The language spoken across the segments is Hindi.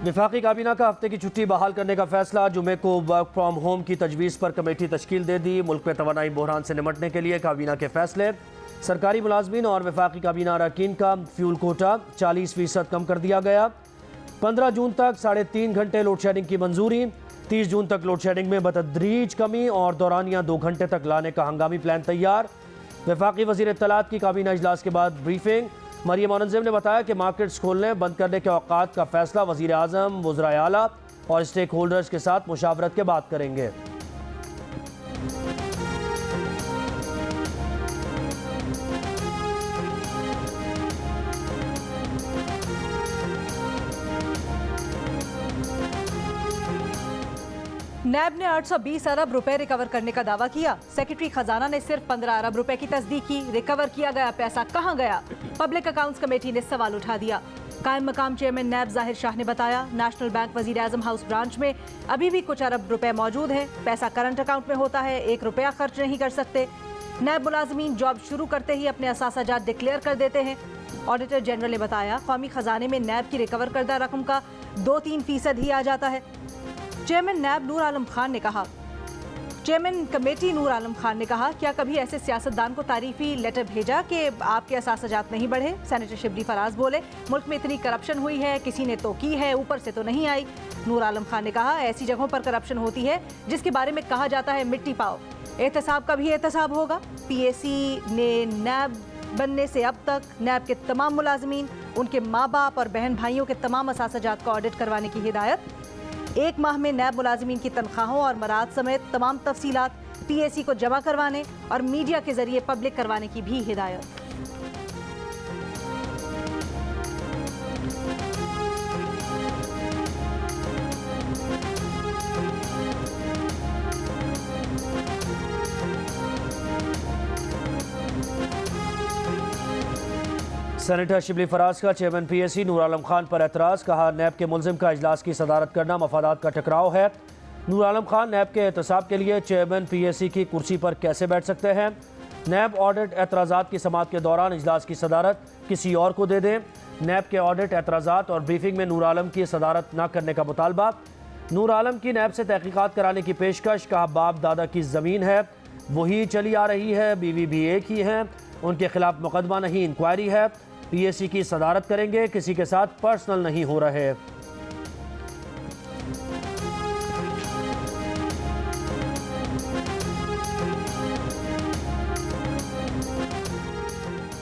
वफाकी काबीना का हफ्ते की छुट्टी बहाल करने का फैसला। जुमे को वर्क फ्राम होम की तजवीज़ पर कमेटी तश्कील दे दी। मुल्क में तवानाई बहरान से निमटने के लिए काबीना के फैसले। सरकारी मुलाजमीन और वफाकी काबीना अरकान का फ्यूल कोटा 40% कम कर दिया गया। 15 जून तक 3.5 घंटे लोड शेडिंग की मंजूरी। 30 जून तक लोड शेडिंग में बतदरीज कमी और दौरानिया 2 घंटे तक लाने का हंगामी प्लान तैयार। वफाकी वज़ीर इत्तलात की काबीना इजलास के बाद ब्रीफिंग। मरियम औरंगज़ेब ने बताया कि मार्केट्स खोलने बंद करने के औकात का फैसला वज़ीर आज़म, वज़राए आला और स्टेक होल्डर्स के साथ मुशावरत के बाद करेंगे। नैब ने 820 अरब रुपए रिकवर करने का दावा किया। सेक्रेटरी खजाना ने सिर्फ 15 अरब रुपए की तस्दीक की। रिकवर किया गया पैसा कहां गया? पब्लिक अकाउंट्स कमेटी ने सवाल उठा दिया। कायम मकाम चेयरमैन नैब जाहिर शाह ने बताया, नेशनल बैंक वजीर आजम हाउस ब्रांच में अभी भी कुछ अरब रुपए मौजूद हैं। पैसा करंट अकाउंट में होता है, 1 रुपया खर्च नहीं कर सकते। नैब मुलाजमीन जॉब शुरू करते ही अपने असासाजात डिक्लेयर कर देते हैं। ऑडिटर जनरल ने बताया, कौमी खजाने में नैब की रिकवर करदा रकम का 2-3% ही आ जाता है। चेयरमैन नैब नूर आलम खान ने कहा, चेयरमैन कमेटी नूर आलम खान ने कहा, क्या कभी ऐसे सियासतदान को तारीफी लेटर भेजा कि आपके असासाजात नहीं बढ़े? सेनेटर शिबली फराज बोले, मुल्क में इतनी करप्शन हुई है, किसी ने तो की है, ऊपर से तो नहीं आई। नूर आलम खान ने कहा, ऐसी जगहों पर करप्शन होती है जिसके बारे में कहा जाता है मिट्टी पाओ। एहतसाब का भी एहतसाब होगा। PAC ने नैब बनने से अब तक नैब के तमाम मुलाजमीन, उनके माँ बाप और बहन भाइयों के तमाम असासाजात का ऑडिट करवाने की हिदायत। 1 माह में नैब मुलाजमीन की तनख्वाहों और मराद समेत तमाम तफसीलात PAC को जमा करवाने और मीडिया के जरिए पब्लिक करवाने की भी हिदायत। सेनेटर शिबली फराज का चेयरमैन PAC नूर आलम खान पर एतराज़। कहा, नैब के मुल्जिम का इजलास की सदारत करना मफादात का टकराव है। नूर आलम खान नैब के एहतसाब के लिए चेयरमैन PAC की कुर्सी पर कैसे बैठ सकते हैं? नैब ऑडिट एतराज़ात की समाअत के दौरान इजलास की सदारत किसी और को दे दें। नैब के ऑडिट एतराज़ात और ब्रीफिंग में नूर आलम की सदारत न करने का मुतालबा। नूर आलम की नैब से तहकीकात कराने की पेशकश। कहा, बाप दादा की ज़मीन है, वही चली आ रही है, बीवी भी एक ही है, उनके खिलाफ मुकदमा नहीं, इंक्वायरी है। PAC की सदारत करेंगे, किसी के साथ पर्सनल नहीं हो रहे।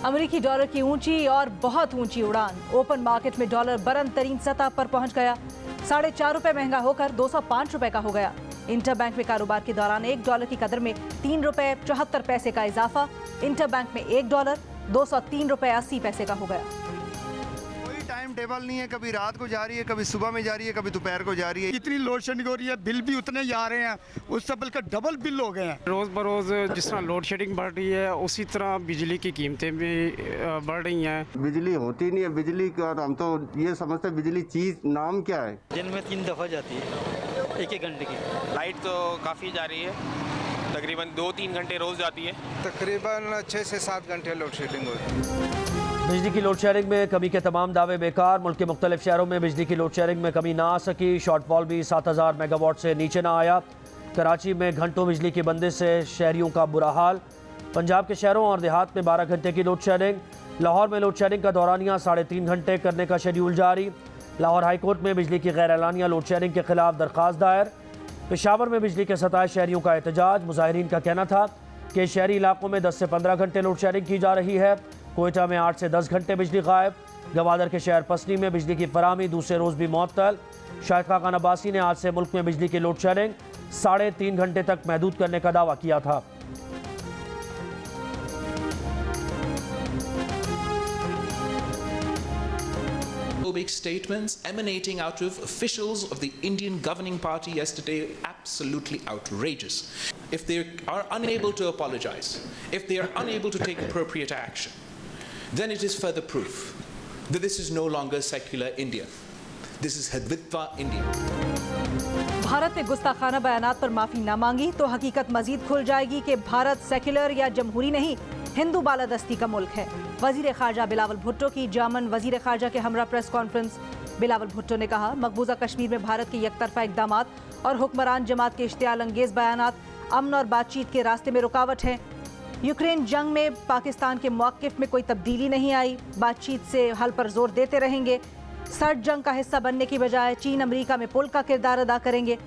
अमेरिकी डॉलर की ऊंची और बहुत ऊंची उड़ान। ओपन मार्केट में डॉलर बुलंद तरीन सतह पर पहुंच गया। 4.5 रुपए महंगा होकर 205 रुपए का हो गया। इंटरबैंक में कारोबार के दौरान $1 की कदर में 3 रुपए 74 पैसे का इजाफा। इंटरबैंक में $1 203 रुपए 80 पैसे का हो गया। कोई टाइम टेबल नहीं है, कभी रात को जा रही है, कभी सुबह में जा रही है, कभी दोपहर को जा रही है। इतनी लोड शेडिंग हो रही है, बिल भी उतने ही आ रहे हैं, उससे बल्कि डबल बिल हो गए हैं। रोज़ बरोज़ जिस तरह लोड शेडिंग बढ़ रही है, उसी तरह बिजली की कीमतें भी बढ़ रही हैं। बिजली होती नहीं है, बिजली का हम तो ये समझते हैं बिजली चीज़ नाम क्या है। दिन में 3 दफ़ा जाती है, 1-1 घंटे की। लाइट तो काफ़ी जा रही है, तकरीबन 2-3 घंटे रोज़ जाती है। तकरीबन 6 से 7 घंटे लोड शेडिंग होती है। बिजली की लोड शेयरिंग में कमी के तमाम दावे बेकार। मुल्क के मुख्तलिफ शहरों में बिजली की लोड शेयरिंग में कमी ना आ सकी। शॉर्टफॉल भी 7000 मेगावाट से नीचे ना आया। कराची में घंटों बिजली की बंदिश से शहरियों का बुरा हाल। पंजाब के शहरों और देहात में 12 घंटे की लोड शेयरिंग। लाहौर में लोड शेयरिंग का दौरानिया 3.5 घंटे करने का शेड्यूल जारी। लाहौर हाईकोर्ट में बिजली की गैर एलानिया लोड शेयरिंग के खिलाफ दरख्वास्त दायर। पेशावर में बिजली के 27 शहरियों का एहतजाज। मुजाहिरीन का कहना था कि शहरी इलाकों में 10 से 15 घंटे लोड शेयरिंग की जा रही है। कोयटा में 8 से 10 घंटे बिजली गायब। गवादर के शहर पसनी में बिजली की फराहमी दूसरे रोज़ भी मुअत्तल। शाहिद खान अब्बासी ने आज से मुल्क में बिजली की लोड शेयरिंग 3.5 घंटे तक महदूद करने का दावा किया था। Big statements emanating out of officials of the Indian governing party yesterday, absolutely outrageous. If they are unable to apologize, if they are unable to take appropriate action, then it is further proof that this is no longer secular India. This is Hindutva India. Bharat ने गुस्ताखाना बयानात पर माफी न मांगी तो हकीकत मजीद खुल जाएगी कि भारत सेक्युलर या जमहूरी नहीं, हिंदू बालादस्ती का मुल्क है। वजीर खारजा बिलावल भुट्टो की जामन वजीर खारजा के हमरा प्रेस कॉन्फ्रेंस। बिलावल भुट्टो ने कहा, मकबूजा कश्मीर में भारत के एकतरफा इकदामात और हुक्मरान जमात के इश्तियाल अंगेज बयानात अमन और बातचीत के रास्ते में रुकावट हैं। यूक्रेन जंग में पाकिस्तान के मौक़िफ़ में कोई तब्दीली नहीं आई, बातचीत से हल पर जोर देते रहेंगे। सर्द जंग का हिस्सा बनने की बजाय चीन अमेरिका में पुल का किरदार अदा करेंगे।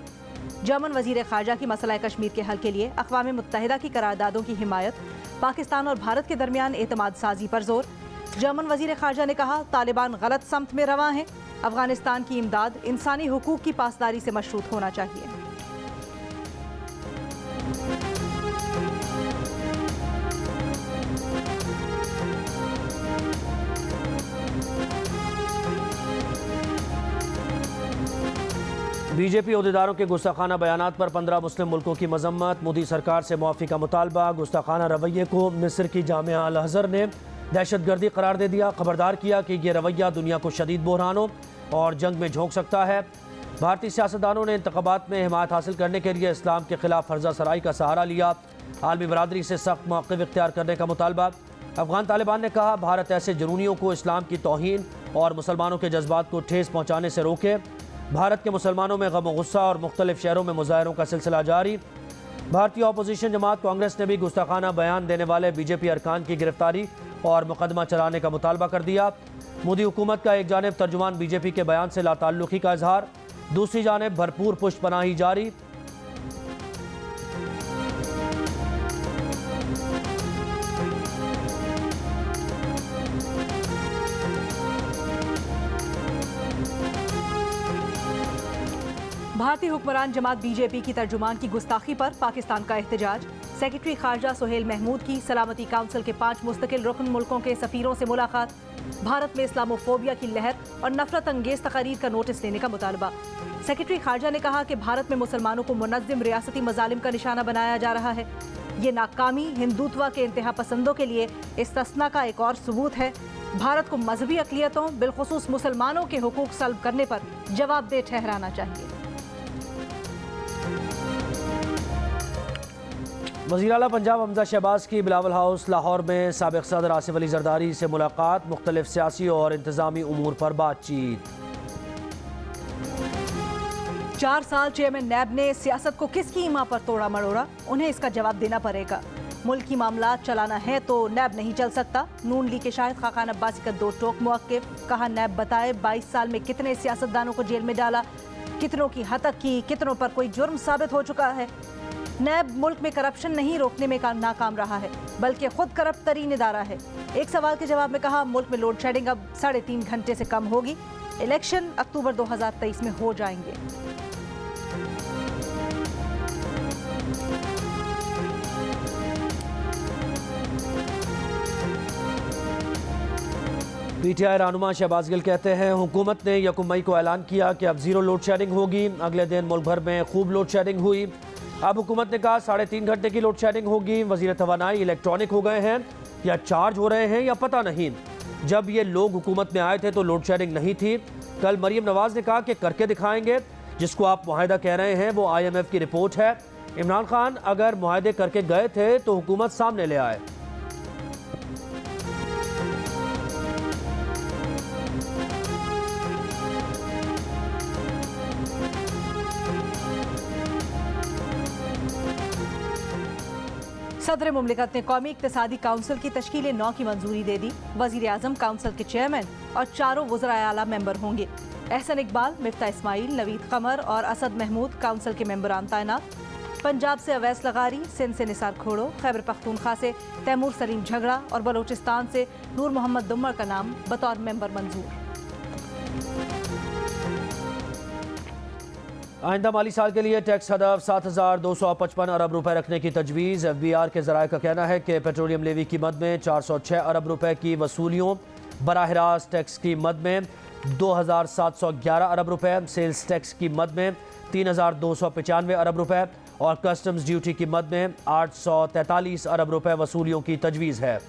जर्मन वज़ीर ख़ारजा की मसला कश्मीर के हल के लिए अक़वाम मुत्तहिदा की करारदादों की हिमायत, पाकिस्तान और भारत के दरमियान एतमाद साजी पर जोर। जर्मन वज़ीर ख़ारजा ने कहा, तालिबान गलत समत में रवां हैं, अफ़गानिस्तान की इमदाद इंसानी हुकूक की पासदारी से मशरूत होना चाहिए। बीजेपी अहदेदारों के गुस्ताखाना बयानात पर 15 मुस्लिम मुल्कों की मजम्मत, मोदी सरकार से मुआफ़ी का मुतालबा। गुस्ताखाना रवैये को मिस्र की जामिया अल अज़हर ने दहशतगर्दी करार दे दिया, खबरदार किया कि यह रवैया दुनिया को शदीद बहरानों और जंग में झोंक सकता है। भारतीय सियासतदानों ने इंतखाबात में हिमायत हासिल करने के लिए इस्लाम के खिलाफ फर्जा सराई का सहारा लिया, आलमी बरादरी से सख्त मौक़िफ़ इख्तियार करने का मुतालबा। अफगान तालिबान ने कहा, भारत ऐसे जुनूनियों को इस्लाम की तौहीन और मुसलमानों के जज्बात को ठेस पहुँचाने से रोके। भारत के मुसलमानों में गम गुस्सा और मुख्तलिफ शहरों में मुजाहरों का सिलसिला जारी। भारतीय अपोजिशन जमात कांग्रेस ने भी गुस्ताखाना बयान देने वाले बीजेपी अरकान की गिरफ्तारी और मुकदमा चलाने का मुतालबा कर दिया। मोदी हुकूमत का एक जानिब तर्जुमान बीजेपी के बयान से लाताल्लुकी का इजहार, दूसरी जानिब भरपूर पुष्टपनाही जारी। भारतीय हुक्मरान जमात बीजेपी की तर्जुमान की गुस्ताखी पर पाकिस्तान का एहतजाज। सेक्रेटरी खारजा सुहेल महमूद की सलामती काउंसिल के 5 मुस्तकिल रुकन मुल्कों के सफीरों से मुलाकात। भारत में इस्लामोफोबिया की लहर और नफरत अंगेज तकारीर का नोटिस लेने का मुतालबा। सेक्रेटरी खारजा ने कहा कि भारत में मुसलमानों को मुनज़्ज़म रियासती मजालिम का निशाना बनाया जा रहा है। ये नाकामी हिंदुत्व के इंतहा पसंदों के लिए इस्तिस्ना का एक और सबूत है। भारत को मजहबी अक़लियतों बिलखुसूस मुसलमानों के हुकूक सल्ब करने पर जवाबदेह ठहराना चाहिए। वज़ीर आला पंजाब हमजा शहबाज की बिलावल हाउस लाहौर में साबिक़ सदर आसिफ अली जरदारी से मुलाकात, मुख्तलिफ सियासी और इंतज़ामी उमूर पर बातचीत। 4 साल चेयरमैन नैब ने सियासत को किसकी ईमा पर तोड़ा मरोड़ा, उन्हें इसका जवाब देना पड़ेगा। मुल्क की मामला चलाना है तो नैब नहीं चल सकता। नून लीग के शाहिद खाकान अब्बासी का 2 टोक मौक़िफ़, कहा नैब बताए 22 साल में कितने सियासतदानों को जेल में डाला, कितनों की हतक की, कितनों पर कोई जुर्म साबित हो चुका है। नैब मुल्क में करप्शन नहीं रोकने में नाकाम रहा है, बल्कि खुद करप्ट तरीन इदारा है। एक सवाल के जवाब में कहा, मुल्क में लोड शेडिंग अब 3.5 घंटे से कम होगी। इलेक्शन अक्टूबर 2023 में हो जाएंगे। पीटीआई रहनुमा शहबाज गिल कहते हैं, हुकूमत ने 1 मई को ऐलान किया कि अब 0 लोड शेडिंग होगी। अगले दिन मुल्क भर में खूब लोड शेडिंग हुई। अब हुकूमत ने कहा 3.5 घंटे की लोड शेडिंग होगी। वज़ीर तवानाई इलेक्ट्रॉनिक हो गए हैं या चार्ज हो रहे हैं या पता नहीं। जब ये लोग हुकूमत में आए थे तो लोड शेडिंग नहीं थी। कल मरीम नवाज ने कहा कि करके दिखाएंगे। जिसको आप मुआहदा कह रहे हैं वो IMF की रिपोर्ट है। इमरान खान अगर मुआहदे करके गए थे तो हुकूमत सामने ले आए। सदर मुमलिकत ने कौमी इक्तिसादी काउंसिल की तश्कील 9 की मंजूरी दे दी। वज़ीर आज़म काउंसिल के चेयरमैन और 4 वज़राए आला मेंबर होंगे। एहसन इकबाल, मिफ्ता इस्माइल, नवीद कमर और असद महमूद काउंसिल के मेंबरान तैनात। पंजाब से अवैस लगारी, सिंध से निसार खोड़ो, खैबर पख्तूनख्वा से तैमूर सलीम झगड़ा और बलोचिस्तान से नूर मोहम्मद दुम्मर का नाम बतौर मेंबर मंजूर। आइंदा माली साल के लिए टैक्स हदफ 7,255 अरब रुपए रखने की तजवीज़। FBR के ज़राए का कहना है कि पेट्रोलियम लेवी की मद में 406 अरब रुपए की वसूलियों, बराह रास्त टैक्स की मद में 2,711 अरब रुपए, सेल्स टैक्स की मद में 3,295 अरब रुपए और कस्टम्स ड्यूटी की मद में 843 अरब रुपए वसूलियों की तजवीज़ है।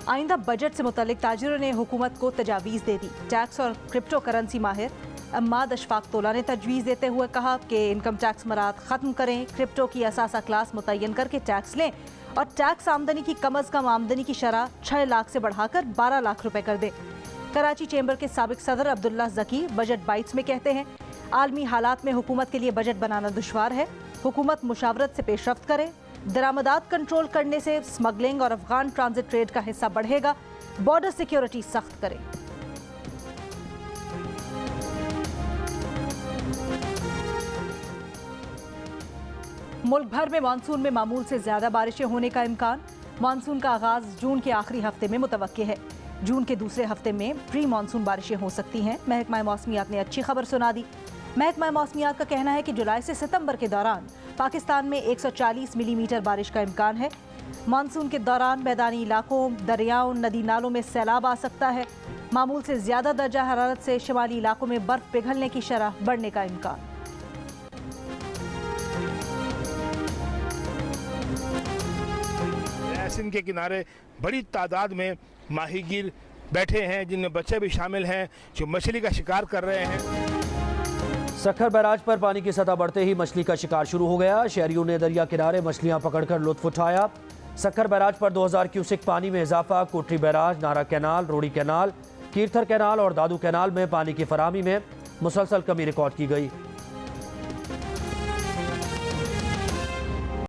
आइंदा बजट से मुतल्लिक ताजिरों ने हुकूमत को तजावीज़ दे दी। टैक्स और क्रिप्टो करेंसी माहिर अम्माद अशफाक तोला ने तजवीज़ देते हुए कहा कि इनकम टैक्स मराद ख़त्म करें, क्रिप्टो की असासा क्लास मुतय्यन करके टैक्स लें और टैक्स आमदनी की कम अज कम आमदनी की शरह 6 लाख से बढ़ाकर 12 लाख रुपए कर दे। कराची चेंबर के साबिक सदर अब्दुल्ला जकी बजट बाइट्स में कहते हैं, आलमी हालात में हुकूमत के लिए बजट बनाना दुश्वार है। हुकूमत मुशावरत से पेशरफ्त करे, दरामदात कंट्रोल करने से स्मगलिंग और अफगान ट्रांजिट ट्रेड का हिस्सा बढ़ेगा, बॉर्डर सिक्योरिटी सख्त करे। मुल्क भर में मानसून में मामूल से ज्यादा बारिशें होने का इम्कान। मानसून का आगाज जून के आखिरी हफ्ते में मुतवक्के है। जून के दूसरे हफ्ते में प्री मानसून बारिशें हो सकती हैं। महकमा मौसमियात ने अच्छी खबर सुना दी। महकमा मौसमियात का कहना है कि जुलाई से सितंबर के दौरान पाकिस्तान में 140 मिलीमीटर बारिश का इम्कान है। मानसून के दौरान मैदानी इलाकों, दरियाओं, नदी नालों में सैलाब आ सकता है। मामूल से ज्यादा दर्जा हरारत से शुमाली इलाकों में बर्फ पिघलने की शरह बढ़ने का इम्कान। सिंध के किनारे बड़ी तादाद में माहीगीर बैठे हैं, जिनमें बच्चे भी शामिल हैं, जो मछली का शिकार कर रहे हैं। सक्खर बैराज पर पानी की सतह बढ़ते ही मछली का शिकार शुरू हो गया। शहरियों ने दरिया किनारे मछलियां पकड़कर लुत्फ उठाया। सक्खर बैराज पर 2000 क्यूसेक पानी में इजाफा। कोटरी बैराज, नारा कैनाल, रोड़ी कैनाल, कीरथर कैनाल और दादू कैनाल में पानी की फराहमी में मुसलसल कमी रिकॉर्ड की गई।